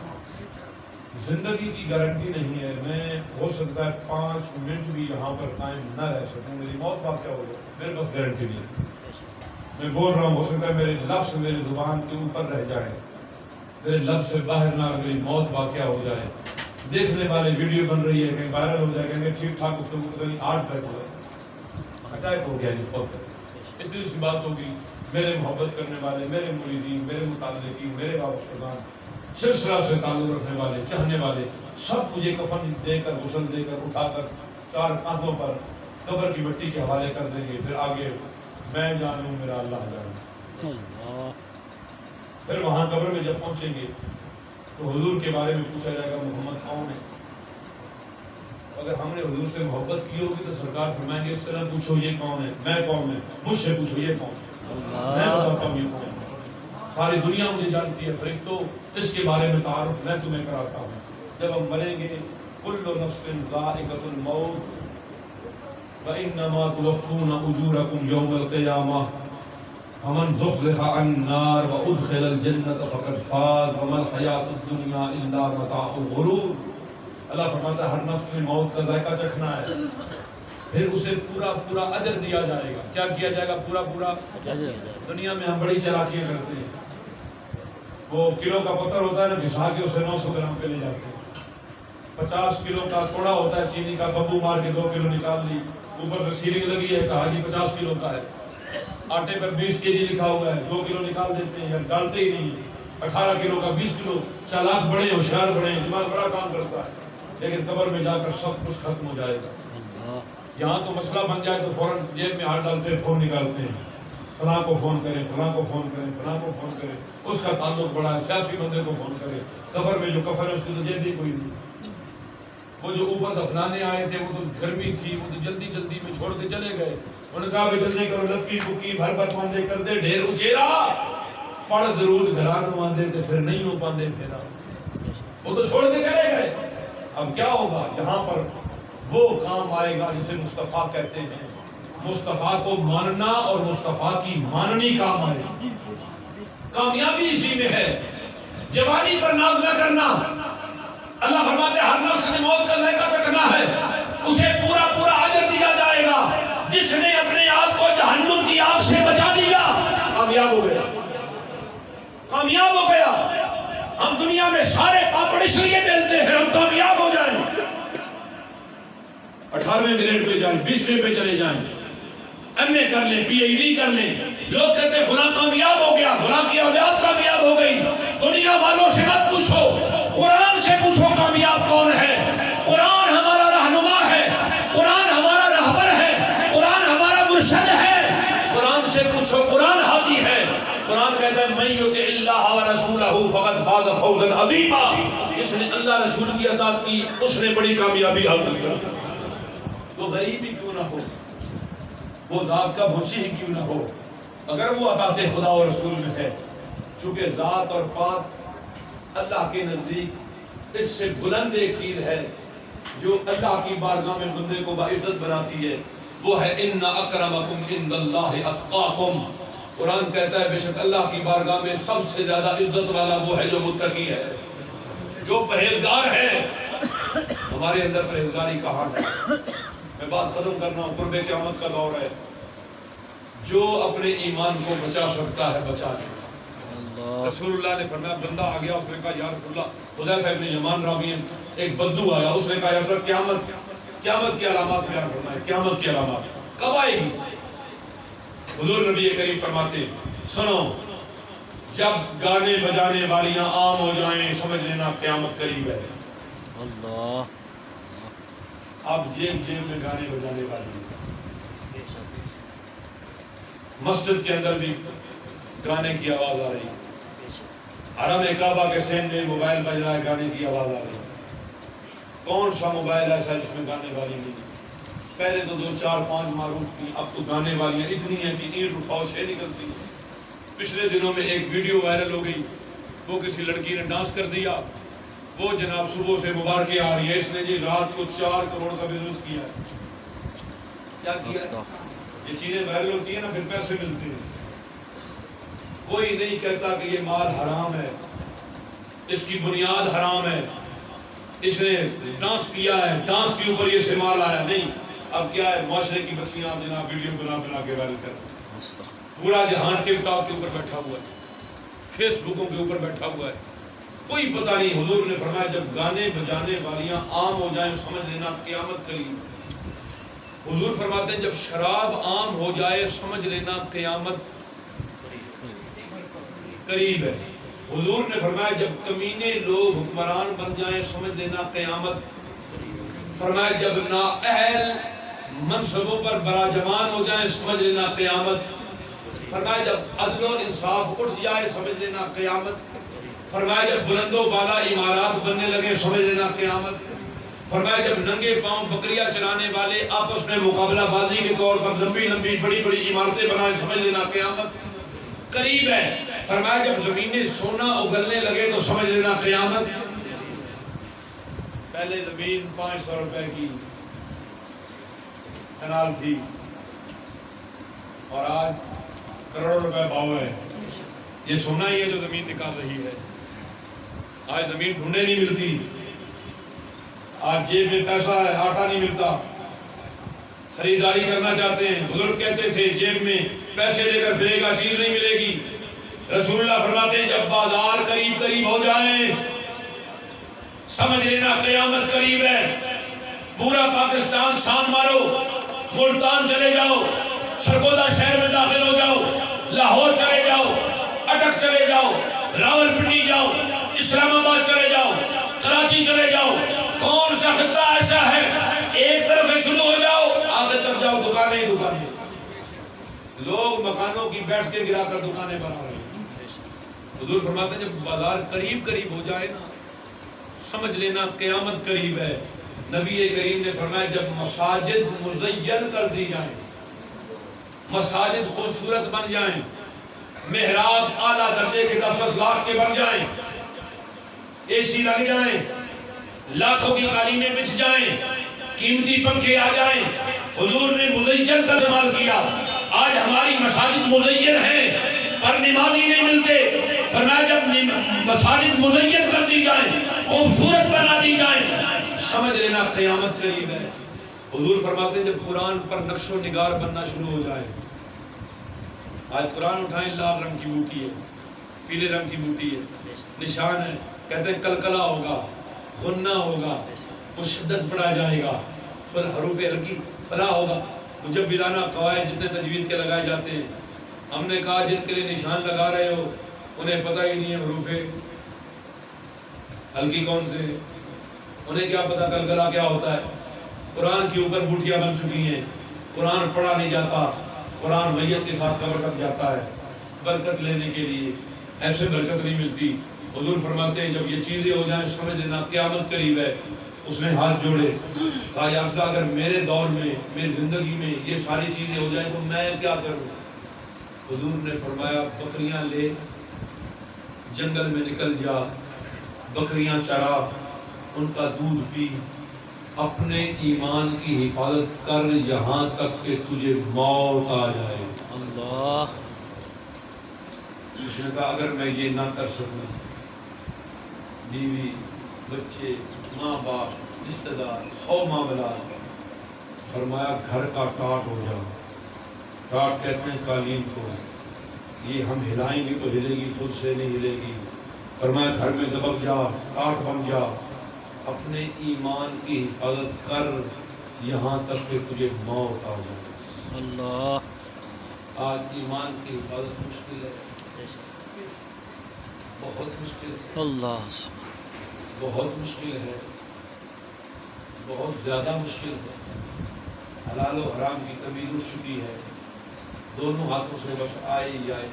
زندگی کی گارنٹی نہیں ہے، میں ہو سکتا ہے 5 منٹ بھی یہاں پر قائم نہ رہ سکوں، میری موت واقع ہو جائے، میرے پاس گارنٹی نہیں ہے۔ میں بول رہا ہوں، ہو سکتا ہے میرے لفظ میری زبان کے اوپر رہ جائیں، میرے لفظ سے باہر نہ، میری موت واقع ہو جائے، دیکھنے والے ویڈیو بن رہی ہے کہیں وائرل ہو جائے، کہیں ٹھیک ٹھاک گفتگو پتہ نہیں 8 اٹیک ہو گیا، اٹیک ہو گیا، جس وقت اتنی سی بات ہوگی، میرے محبت کرنے والے، میرے مریدین، میرے متعلقین، میرے وابستگان، سلسلہ سے تعلق رکھنے والے، چاہنے والے، سب مجھے کفن دے کر، غسل دے کر، اٹھا کر 4 کاندھوں پر قبر کی مٹی کے حوالے کر دیں گے، پھر آگے میں جانوں میرا اللہ جانوں۔ پھر وہاں قبر میں جب پہنچیں گے تو حضور کے بارے میں پوچھا جائے گا محمد کون ہے؟ اگر ہم نے حضور سے محبت کی ہوگی تو سرکار فرمائیں گے اس طرح پوچھو یہ کون ہے، میں کون ہے، مجھ سے پوچھو یہ کون ہے، میں بتاتا ہوں یہ کون ہے، ساری دنیا مجھے جانتی ہے، فرشتوں اس کے بارے میں تعارف میں تمہیں کراتا ہوں۔ جب ہم مریں گے کل نفس ذائقۃ الموت وَإِنَّمَا تُوَفُّونَ أُجُورَكُمْ يَوْمَ الْقِيَامَةِ فَمَنْ زُحْزِحَ عَنِ النَّارِ وَأُدْخِلَ الْجَنَّةَ فَقَدْ فَازَ وَمَا الْحَيَاةُ الدُّنْيَا إِلَّا مَتَاعُ الْغُرُورِ۔ اللہ فرماتا ہے ہر نفس نے موت کا ذائقہ چکھنا ہے، پھر اسے پورا پورا اجر دیا جائے گا۔ کیا کیا جائے گا؟ پورا پورا۔ دنیا میں ہم بڑی چالاکیاں کرتے ہیں، وہ کلو کا پتھر ہوتا ہے نا، گھسا کے اسے 900 گرام پہ لے جاتے ہیں، 50 کلو کا توڑا ہوتا ہے چینی کا، ببو مار کے 2 کلو نکال لی، اوپر سے سیلنگ لگی ہے، کہا جی 50 کلو کا ہے، آٹے پر 20 کے جی لکھا ہوا ہے، 2 کلو نکال دیتے ہیں یا ڈالتے ہی نہیں، 18 کلو کا 20 کلو، چالاک بڑے ہوشیار بڑے، دماغ بڑا کام کرتا ہے، لیکن قبر میں جا کر سب کچھ ختم ہو جائے گا۔ یہاں تو مسئلہ بن جائے تو فوراً جیب میں ہاتھ ڈالتے ہیں، فون نکالتے ہیں، فلاں کو فون کریں، فلاں کو فون کریں، فلاں کو فون کریں، اس کا تعلق بڑا ہے، سیاسی بندے کو فون کریں، قبر میں جو کفن ہے اس کی تو جیب بھی کوئی نہیں، وہ جو اوپر دفنانے آئے تھے وہ تو گرمی تھی، وہ تو جلدی جلدی میں چھوڑ کے چلے گئے، انہوں نے کہا بھی جلدی کرو، لپکی بکی بھر بھر پاندے کر دے، ڈھیر اچیرا پڑھ درود گھران آندے تے پھر نہیں ہو پاندے پھیرا، وہ تو چھوڑ کے چلے گئے۔ اب کیا ہوگا؟ یہاں پر وہ کام آئے گا جسے مصطفیٰ کہتے ہیں، مصطفیٰ کو ماننا اور مصطفیٰ کی ماننی کام آئے گی، کامیابی اسی میں ہے، جوانی پر ناز نہ کرنا۔ اللہ فرماتے ہیں ہر نفس نے موت کا ذائقہ چکھنا ہے، اسے پورا پورا اجر دیا جائے گا، جس نے اپنے آپ کو جہنم کی آگ سے بچا لیا کامیاب ہو گیا، کامیاب ہو گیا۔ ہم دنیا میں سارے پاپڑ اس لیے بیلتے ہیں ہم کامیاب ہو جائیں، 18ویں گریڈ پہ جائیں، 20ویں پہ چلے جائیں، ایم اے کر لیں، پی ایچ ڈی کر لیں، لوگ کہتے ہیں فلاں کامیاب ہو گیا، فلاں کی اولاد کامیاب ہو گئی۔ دنیا والوں سے مت پوچھو، قرآن سے پوچھو کامیاب کون ہے۔ قرآن ہمارا رہنما ہے، قرآن ہمارا رہبر ہے، قرآن ہمارا مرشد ہے، قرآن سے پوچھو، قرآن ہادی ہے۔ قرآن کہتا ہے من یطع اللہ ورسولہ فقد فاز فوزا عظیما، اس نے اللہ رسول کی اطاعت کی اس نے بڑی کامیابی حاصل کی۔ وہ غریب ہی کیوں نہ ہو، وہ ذات کا بچی ہی کیوں نہ ہو، اگر وہ اطاعت خدا اور رسول میں ہے، چونکہ ذات اور پاک اللہ کے نزدیک اس سے بلند ایک چیز ہے جو اللہ کی بارگاہ میں بندے کو باعزت بناتی ہے، وہ ہے ان اکرمکم عند اللہ اتقاکم۔ قرآن کہتا ہے بے شک اللہ کی بارگاہ میں سب سے زیادہ عزت والا وہ ہے جو متقی ہے، جو پرہیزگار ہے۔ ہمارے اندر پرہیزگاری کہاں ہے؟ میں بات ختم کرنا ہوں، قرب قیامت کا دور ہے، جو اپنے ایمان کو بچا سکتا ہے بچا لے. اللہ رسول اللہ نے فرمایا بندہ آ گیا, اس نے کہا یا رسول اللہ, حذیفہ ابن یمان راوی ہیں, ایک بدو آیا, اس نے کہا یا رسول اللہ قیامت کی علامات بیان فرمائے, قیامت کی علامات کب آئے گی؟ حضور نبی کریم فرماتے سنو, جب گانے بجانے والیاں عام ہو جائیں سمجھ لینا قیامت قریب ہے. اللہ اب جیب جیب میں گانے بجانے والی ہیں, مسجد کے اندر بھی گانے کی آواز آ رہی ہے, حرم کعبہ کے سین میں موبائل بج رہا ہے, گانے کی آواز آ رہی ہے. کون سا موبائل ایسا جس میں گانے والی نہیں؟ پہلے تو 2 4 5 معروف تھی, اب تو گانے والیاں اتنی ہیں کہ اینٹ اٹھاؤ 6 نکلتی ہیں. پچھلے دنوں میں ایک ویڈیو وائرل ہو گئی, وہ کسی لڑکی نے ڈانس کر دیا, وہ جناب صبح سے مبارکیں آ رہی ہے, اس نے جی رات کو 4 کروڑ کا بزنس کیا ہے. کیا کیا ہے؟ یہ چیزیں وائرل ہوتی ہیں نا, پھر پیسے ملتے ہیں. کوئی نہیں کہتا کہ یہ مال حرام ہے, اس کی بنیاد حرام ہے, اس نے ڈانس کیا ہے, ڈانس کے اوپر یہ سے مال آیا. نہیں, اب کیا ہے, معاشرے کی بچیاں جناب ویڈیو بنا کے وائرل کر, پورا جہان ٹک ٹاک کے اوپر بیٹھا ہوا ہے, فیس بکوں کے اوپر بیٹھا ہوا ہے, کوئی پتہ نہیں. حضور نے فرمایا جب گانے بجانے والیاں عام ہو جائیں سمجھ لینا قیامت قریب. حضور فرماتے ہیں جب شراب عام ہو جائے سمجھ لینا قیامت قریب ہے. حضور نے فرمایا جب کمینے لوگ حکمران بن جائیں سمجھ لینا قیامت. فرمایا جب نااہل منصبوں پر براجمان ہو جائیں سمجھ لینا قیامت. فرمایا جب عدل و انصاف اٹھ جائے سمجھ لینا قیامت. فرمایا جب بلند و بالا عمارات بننے لگے سمجھ لینا قیامت. فرمایا جب ننگے پاؤں بکریاں چرانے والے آپس میں مقابلہ بازی کے طور پر لمبی لمبی بڑی بڑی عمارتیں بنائیں سمجھ لینا قیامت قریب ہے. فرمایا جب زمینیں سونا اگلنے لگے تو سمجھ لینا قیامت. پہلے زمین 500 روپے کی کنال تھی اور آج کروڑ روپے بھاؤ ہے. یہ سونا ہی ہے جو زمین نکال رہی ہے. آج زمین ڈھونڈنے نہیں ملتی, آج جیب میں پیسہ ہے آٹا نہیں ملتا, خریداری کرنا چاہتے ہیں. بزرگ کہتے تھے جیب میں پیسے لے کر پھرے گا چیز نہیں ملے گی. رسول اللہ فرماتے ہیں جب بازار قریب قریب ہو جائیں سمجھ لینا قیامت قریب ہے. پورا پاکستان چھان مارو, ملتان چلے جاؤ, سرگودا شہر میں داخل ہو جاؤ, لاہور چلے جاؤ, اٹک چلے جاؤ, راول پنڈی جاؤ, اسلام آباد چلے جاؤ, کراچی چلے جاؤ, کون سا خطہ ایسا ہے ایک طرف سے شروع ہو جاؤ آخر تک جاؤ دکانیں ہی دکانیں. لوگ مکانوں کی بیٹھ کے گرا کر دکانیں بنا رہے ہیں. حضور فرماتے ہیں جب بازار قریب قریب ہو جائے نا سمجھ لینا قیامت قریب ہے. نبی کریم نے فرمایا جب مساجد مزین کر دی جائیں, مساجد خوبصورت بن جائیں, محراب اعلیٰ درجے کے 10 لاکھ کے بن جائیں, اے سی لگ جائیں, لاکھوں کی قالینیں بچھ جائیں, قیمتی پنکھے آ جائیں. حضور نے مزین کا استعمال کیا. آج ہماری مساجد مزین ہیں پر نمازی نہیں ملتے. فرمایا جب مساجد مزین کر دی جائیں, خوبصورت بنا دی جائیں, سمجھ لینا قیامت قریب ہے. حضور فرماتے ہیں جب قرآن پر نقش و نگار بننا شروع ہو جائے. آج قرآن اٹھائیں, لال رنگ کی بوٹی ہے, پیلے رنگ کی بوٹی ہے, نشان ہے. کہتے ہیں کلکلا ہوگا, غنہ ہوگا, مشدد پڑھا جائے گا, پھر حروف ہلکی فلاح ہوگا. مجوزانہ قواعد جتنے تجوید کے لگائے جاتے ہیں, ہم نے کہا جن کے لیے نشان لگا رہے ہو انہیں پتہ ہی نہیں ہے حروف ہلکی کون سے, انہیں کیا پتہ کلکلا کیا ہوتا ہے. قرآن کے اوپر بوٹیاں بن چکی ہیں, قرآن پڑھا نہیں جاتا, قرآن میت کے ساتھ قبر تک جاتا ہے برکت لینے کے لیے. ایسے برکت نہیں ملتی. حضور فرماتے ہیں جب یہ چیزیں ہو جائیں سمجھ لینا قیامت قریب ہے. اس نے ہاتھ جوڑے, کہا یا رسول اللہ اگر میرے دور میں میری زندگی میں یہ ساری چیزیں ہو جائیں تو میں کیا کروں؟ حضور نے فرمایا بکریاں لے, جنگل میں نکل جا, بکریاں چرا, ان کا دودھ پی, اپنے ایمان کی حفاظت کر یہاں تک کہ تجھے موت آ جائے. اللہ. اس نے کہا اگر میں یہ نہ کر سکوں, بیوی بچے ماں باپ رشتہ دار 100 معاملات, فرمایا گھر کا ٹاٹ ہو جا, ٹاٹ کہتے ہیں قالین کو، یہ ہم ہلائیں گے تو ہلے گی، خود سے نہیں ہلے گی۔ فرمایا گھر میں دبک جا، ٹاٹ بن جا، اپنے ایمان کی حفاظت کر یہاں تک کہ تجھے موت آ جائے۔ اللہ آج ایمان کی حفاظت مشکل ہے، بہت مشکل ہے، اللہ بہت مشکل ہے، بہت زیادہ مشکل ہے۔ حلال و حرام کی تمیز اٹھ چکی ہے، دونوں ہاتھوں سے بس آئے ہی آئے،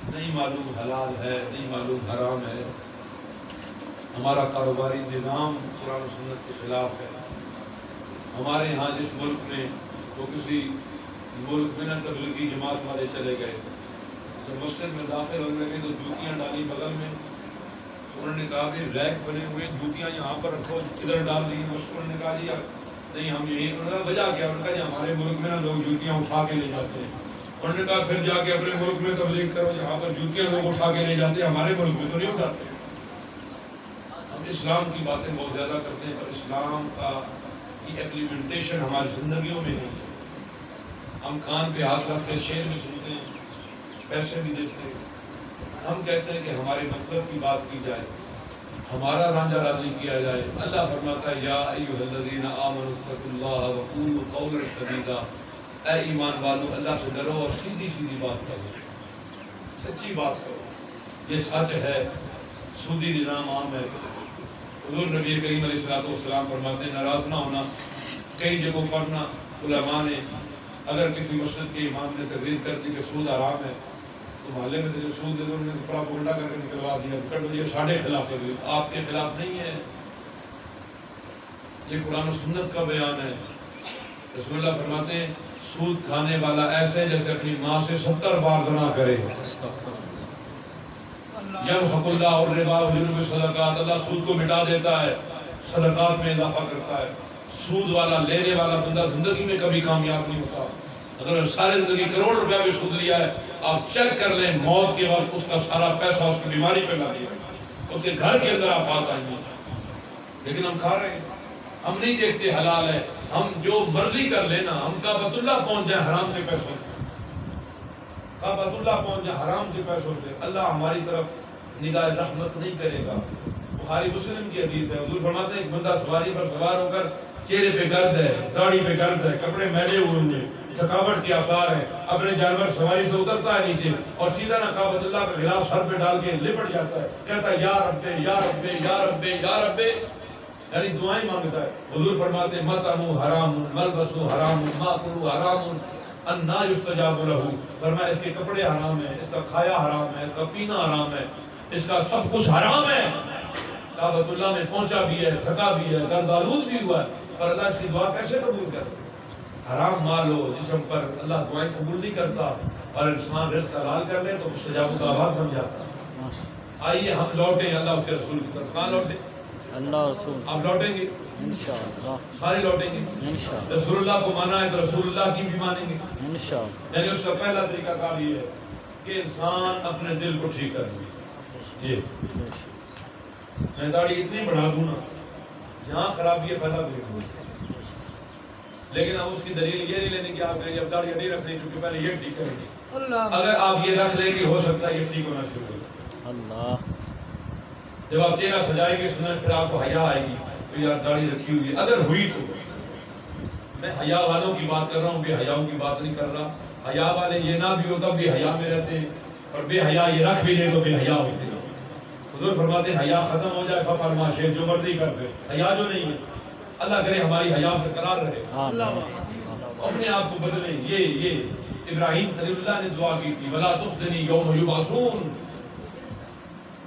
نہیں معلوم حلال ہے، نہیں معلوم حرام ہے۔ ہمارا کاروباری نظام قرآن و سنت کے خلاف ہے۔ ہمارے ہاں جس ملک میں وہ کسی ملک میں نہ تبلیغی جماعت والے چلے گئے، جب مسجد میں داخل ہونے لگے تو جوتیاں ڈالی بغل میں، انہوں نے کہا کہ ریک بنے ہوئے جوتیاں یہاں پر رکھو، ادھر ڈال دی۔ انہوں نے کہا جی نہیں ہم یہی، انہوں نے کہا وجہ کیا؟ انہوں نے کہا جی ہمارے ملک میں نا لوگ جوتیاں اٹھا کے لے جاتے ہیں۔ انہوں نے کہا پھر جا کے اپنے ملک میں تبلیغ کرو، جہاں پر جوتیاں لوگ اٹھا کے لے جاتے ہیں، ہمارے ملک میں تو نہیں اٹھاتے۔ ہم اسلام کی باتیں بہت زیادہ کرتے ہیں، پر اسلام کا کی ایپلیمنٹیشن ہماری زندگیوں میں نہیں ہے۔ ہم کان پہ ہاتھ رکھ کے شعر میں سنتے ہیں، پیسے بھی دیتے ہیں۔ ہم کہتے ہیں کہ ہمارے مطلب کی بات کی جائے، ہمارا رانجھا راضی کیا جائے۔ اللہ فرماتا ہے یا ایھا الذین آمنوا اتقوا اللہ وقولوا قولا سدیدا، اے ایمان والو اللہ سے ڈرو اور سیدھی سیدھی بات کرو، سچی بات کرو۔ یہ سچ ہے، سودی نظام عام ہے۔ حضور نبی کریم علیہ السلام فرماتے ہیں ناراض نہ ہونا، کئی جگہوں پر نہ علماء نے اگر کسی مسجد کے امام نے تقریر کر دی کہ سود حرام ہے تو محلے میں سے جو سود دے دو انہوں نے پراپگنڈا کر کے نکلوا دیا، کر دیا ساڑھے خلاف ہے، آپ کے خلاف نہیں ہے، یہ قرآن و سنت کا بیان ہے۔ رسول اللہ فرماتے ہیں سود کھانے والا ایسے جیسے اپنی ماں سے 70 بار زنا کرے۔ یمحق اللہ الربا ویربی الصدقات، اللہ سود کو مٹا دیتا ہے، صدقات میں اضافہ کرتا ہے۔ سود والا لینے والا بندہ زندگی میں کبھی کامیاب نہیں ہوتا۔ اگر سارے زندگی کروڑ روپے میں سود لیا ہے، آپ چیک کر لیں موت کے وقت اس کا سارا پیسہ اس کی بیماری پہ لگ گیا، اس کے گھر کے اندر آفات آئیں گی، لیکن ہم کھا رہے ہیں۔ ہم نہیں دیکھتے حلال ہے، ہم جو مرضی کر لینا، ہم کعبۃ اللہ پہنچ جائیں حرام کے پیسوں سے، کعبۃ اللہ پہنچ جائیں حرام کے پیسوں سے، اللہ ہماری طرف نگاہ رحمت نہیں کرے گا۔ بخاری مسلم کی حدیث ہے، حضور فرماتے ہیں ایک بندہ سواری پر سوار ہو کر چہرے پہ گرد ہے، داڑھی پہ گرد ہے، کپڑے میلے ہوئے ہیں، تھکاوٹ کے آثار ہیں، اپنے جانور سواری سے اترتا ہے نیچے اور سیدھا نہ کعبۃ اللہ کا غلاف سر پہ ڈال کے لپٹ جاتا ہے، کہتا ہے یا رب یا رب یا رب یا رب، یعنی دعائیں مانگتا ہے۔ حضور فرماتے ہیں مطعمو حرام ملبسو حرام ماکلو حرام انا یستجاب لہ، فرمایا اس کے کپڑے حرام ہیں، اس کا کھایا حرام ہے، اس کا پینا حرام ہے، اس کا سب کچھ حرام ہے۔ کعبۃ اللہ میں پہنچا بھی ہے، تھکا بھی ہے، گرد آلود بھی ہوا ہے، پر اللہ اس کی دعا کیسے قبول کرتا؟ حرام مال ہو جسم پر اللہ دعائیں قبول نہیں کرتا، اور انسان رزق حلال کر لے تو مستجاب الدعوات بن جاتا ہے۔ آئیے ہم لوٹیں اللہ اس کے رسول کی طرف۔ کہاں لوٹیں؟ اللہ رسول آپ لوٹیں گے انشاءاللہ سارے لوٹیں گے۔ انشاءاللہ رسول اللہ کو مانا ہے تو رسول اللہ کی بھی مانیں گے۔ انشاءاللہ یعنی اس کا پہلا طریقہ کار یہ ہے کہ انسان اپنے دل کو ٹھیک کر لے۔ یہ میں داڑھی اتنی بڑھا دوں نا جہاں خرابی ہے پہلا پھینک دوں، لیکن اب اس کی دلیل یہ نہیں لینے کی آپ کہیں اب داڑھی نہیں رکھنی کیونکہ پہلے یہ ٹھیک کریں گے۔ اگر آپ یہ رکھ لیں کہ ہو سکتا ہے یہ ٹھیک ہونا شروع ہو جائے۔ اللہ جب آپ چہرہ سجائیں گے سنیں پھر آپ کو حیا آئے گی تو یار داڑھی رکھی ہوئی ہے، اگر ہوئی تو۔ میں حیا والوں کی بات کر رہا ہوں، بے حیاؤں کی بات نہیں کر رہا۔ حیا والے یہ نہ بھی ہوتا بے حیا میں رہتے ہیں، اور بے حیا یہ رکھ بھی لے تو بے حیا ہوتے ہیں۔ حضور فرماتے ہیں حیا ختم ہو جائے ففعل ما شئت، جو مرضی کر دے۔ حیا جو نہیں ہے، اللہ کرے ہماری حیا برقرار رہے، اپنے آپ کو بدلیں۔ یہ ابراہیم خلیل اللہ نے دعا کی تھی ولا تخزنی یوم یبعثون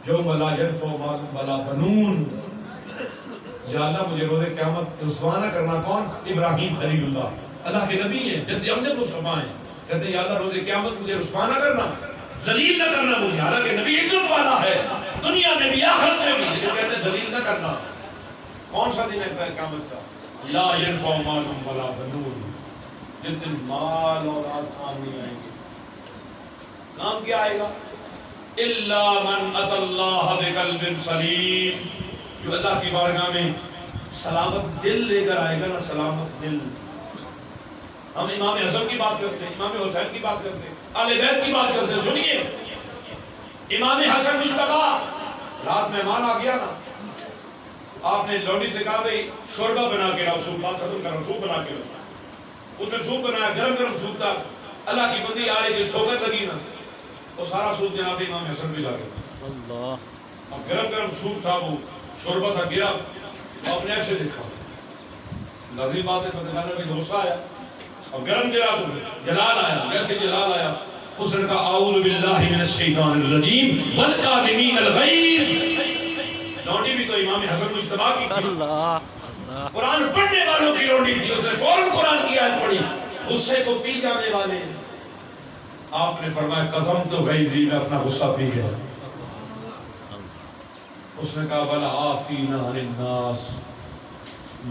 یوم لا ینفع مال ولا بنون، یا اللہ مجھے روز قیامت رسوا نہ کرنا۔ کون؟ ابراہیم خلیل اللہ، اللہ کے نبی ہیں، جد امجد مصطفیٰ ہیں، کہتے ہیں یا اللہ روز قیامت مجھے رسوا نہ کرنا، ذلیل نہ کرنا مجھے، حالانکہ نبی عزت والا ہے دنیا میں بھی آخرت میں بھی، لیکن کہتے ہیں ذلیل نہ کرنا۔ کون سا دن ہے قیامت کا؟ لا ینفع مال ولا بنون، جس دن مال اور اولاد کام نہیں آئیں گے۔ کام کیا آئے گا؟ الا من اتى اللہ بقلب سلیم، جو اللہ کی بارگاہ میں سلامت دل لے کر آئے گا نا، سلامت دل۔ ہم امام حسن کی بات کرتے ہیں، امام حسین کی بات کرتے ہیں، اہل بیت کی بات کرتے ہیں. سنیے، امام حسن مجتبی رات مہمان آ گیا نا، آپ نے لوڈی سے کہا بھئی شوربہ بنا کے لاؤ، سوپ، بات ختم کرو، سوپ بنا کے لاؤ. اس نے سوپ بنایا، گرم گرم سوپ تھا. اللہ کی بندی آ رہی تھی، ٹھوکر لگی نا، وہ سارا سوپ جناب امام حسن بھی لا گیا. اللہ. اب گرم گرم سوپ تھا، وہ شوربہ تھا، گرا. آپ نے ایسے دیکھا، لازم بات ہے، پتہ نہیں بھی غصہ آیا. اب گرم گرا تو جلال آیا. جیسے جلال آیا، اس نے کہا اعوذ باللہ من الشیطان الرجیم والکاظمین الغیظ. لونڈی بھی تو امام حسن مجتبی کی تھی، اللہ. قرآن پڑھنے والوں کی لونڈی تھی. اس نے فوراً قرآن کی آیت پڑھی، غصے کو پی جانے والے. آپ نے فرمایا قسم تو غیظی، میں اپنا غصہ پی گیا. اس نے کہا والعافین عن الناس،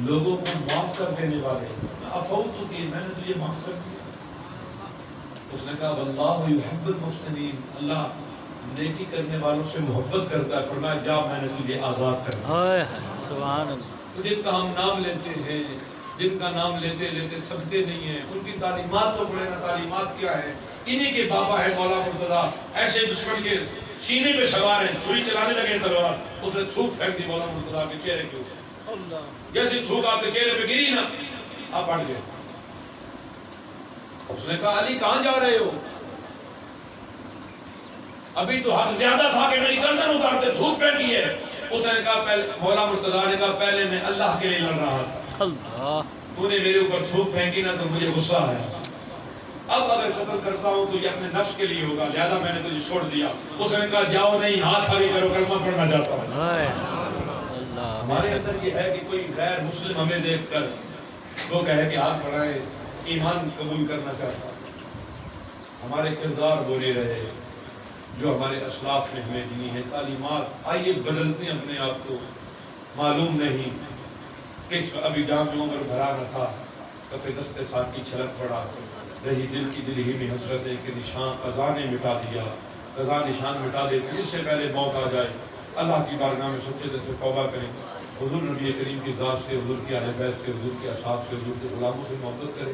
لوگوں کو معاف کر دینے والے. عفوت کی، میں نے تجھے معاف کر دیا. اس نے کہا واللہ یحب المحسنین، اللہ نیکی کرنے والوں سے محبت کرتا ہے. فرمایا جا، میں نے تجھے آزاد کر دیا. ہائے ہائے، سبحان اللہ. جن کا ہم نام لیتے ہیں، جن کا نام لیتے لیتے تھکتے نہیں ہیں، ان کی تعلیمات تو پڑھے نا. تعلیمات کیا ہے؟ انہی کے بابا ہے مولا مرتضی، ایسے دشمن کے سینے پہ سوار ہیں، چھری چلانے لگے تلوار. اس نے تھوک پھینک دی مولا مرتضی کے چہرے کے اوپر. جیسے تھوک آپ کے چہرے پہ گری نا، آپ ہٹ گئے. اس نے کہا علی کہاں جا رہے ہو؟ ابھی تو حق زیادہ تھا کہ میری گردن اتارتے، تھوک پھینکی ہے. اس نے کہا پہلے، مولا مرتضی نے کہا پہلے میں اللہ کے لیے لڑ رہا تھا، اللہ. تو نے میرے اوپر تھوک پھینکی نا تو مجھے غصہ ہے. اب اگر قتل کرتا ہوں تو یہ اپنے نفس کے لیے ہوگا، لہذا میں نے تجھے چھوڑ دیا. اس نے کہا جاؤ، نہیں ہاتھ آگے کرو، کلمہ پڑھنا چاہتا ہوں. ہائے اللہ. ہمارے اندر یہ ہے کہ کوئی غیر مسلم ہمیں دیکھ کر وہ کہے کہ ہاتھ بڑھائے، ایمان قبول کرنا چاہتا. ہمارے کردار بولے رہے جو ہمارے اسلاف نے ہمیں دی ہیں. تعلیمات آئیے بدلتے ہیں اپنے آپ کو. معلوم نہیں کس ابھی جام میں عمر بھرا نہ تھا، کفِ دست ساقی چھلک پڑا، رہی دل کی دل ہی میں حسرت ہے کہ نشان قضا نے مٹا دیا. قضا نشان مٹا دیتی، اس سے پہلے موت آ جائے. اللہ کی بارگاہ میں سچے دل سے توبہ کریں. حضور نبی کریم کی ذات سے، حضور کی اہل بیت سے، حضور کے اصحاب سے، حضور کے غلاموں سے محبت کریں.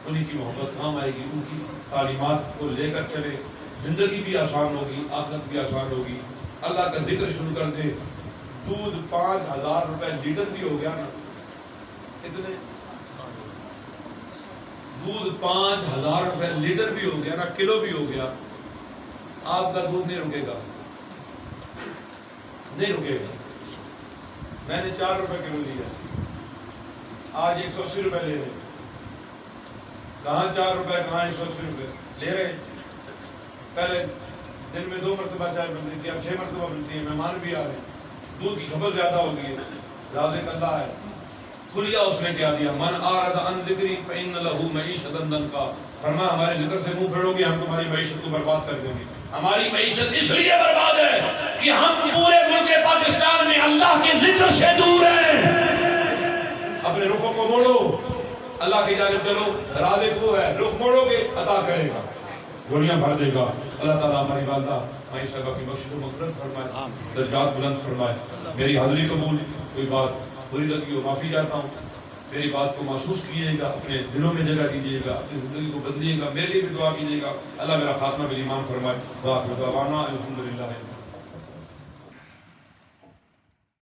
انہی کی محبت کام آئے گی. ان کی تعلیمات کو لے کر چلے، زندگی بھی آسان ہوگی، آخرت بھی آسان ہوگی. اللہ کا ذکر شروع کر دے. دودھ 5000 روپے لیٹر بھی ہو گیا نا، اتنے دودھ 5000 روپے لیٹر بھی ہو گیا نا، کلو بھی ہو گیا. آپ کا دودھ نہیں رکے گا، نہیں رکے گا. میں نے 4 روپے کلو لیا، آج 180 روپے لے رہے. کہاں 4 روپے، کہاں 180 روپے لے رہے. پہلے دن میں 2 مرتبہ چائے بنتی تھی، اب 6 مرتبہ بنتی ہے. مہمان بھی آ رہے ہیں، دودھ کی کھپت زیادہ ہو گئی ہے. رازق اللہ ہے. کھلیا اس نے کیا دیا، من اعرض عن ذکری فإن له معیشۃ ضنکا. فرمایا ہمارے ذکر سے منہ پھیرو گے ہم تمہاری معیشت کو برباد کر دیں گے. ہماری معیشت اس لیے برباد ہے کہ ہم پورے ملک پاکستان میں اللہ کے ذکر سے دور ہیں. اپنے رخوں کو موڑو، اللہ کی جانب چلو. رازق وہ ہے، رخ موڑو گے عطا کرے گا، گولیاں بھر دے گا. اللہ تعالیٰ ہماری والدہ مائی صاحبہ کی بخشش و مغفرت فرمائے، درجات بلند فرمائے. میری حاضری قبول. کوئی بات بری لگی ہو معافی چاہتا ہوں. میری بات کو محسوس کیجیے گا، اپنے دلوں میں جگہ دیجیے گا، اپنی زندگی کو بدلیے گا. میرے لیے بھی دعا کیجیے گا. اللہ میرا خاتمہ بالایمان فرمائے. وآخر دعوانا الحمدللہ.